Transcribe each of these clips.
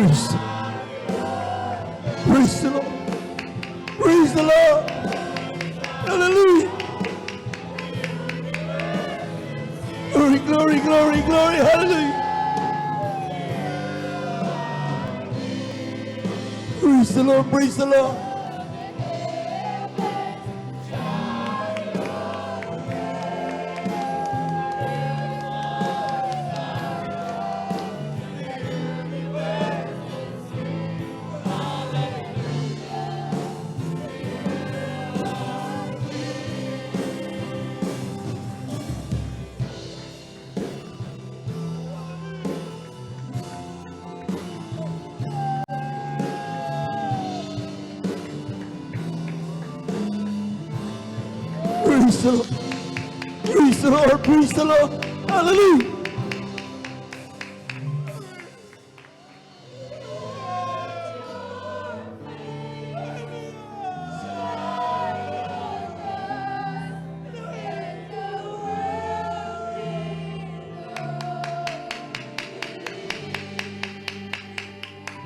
Praise the Praise the Lord. Praise the Lord. Hallelujah. Glory, glory, glory, glory. Hallelujah. Praise the Lord. Praise the Lord. Praise the Lord. Praise the Lord. Praise the Lord. Hallelujah.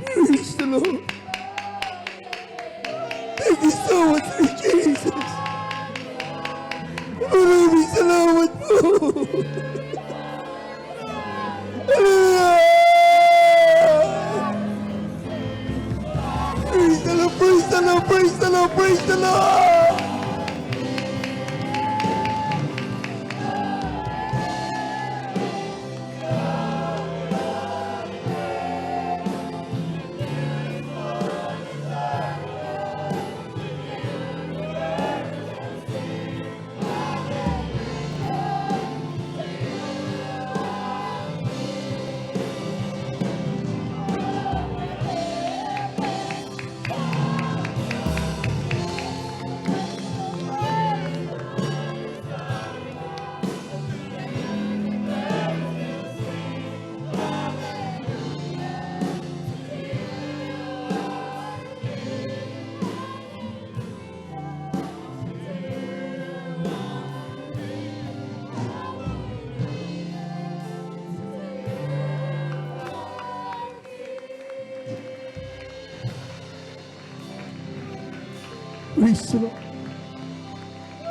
Praise the Lord. Thank you so much, sweet Jesus. Maraming salamat po. Hallelujah. Praise the Lord, praise the Lord, praise the Lord, praise the Lord. Praise the Lord.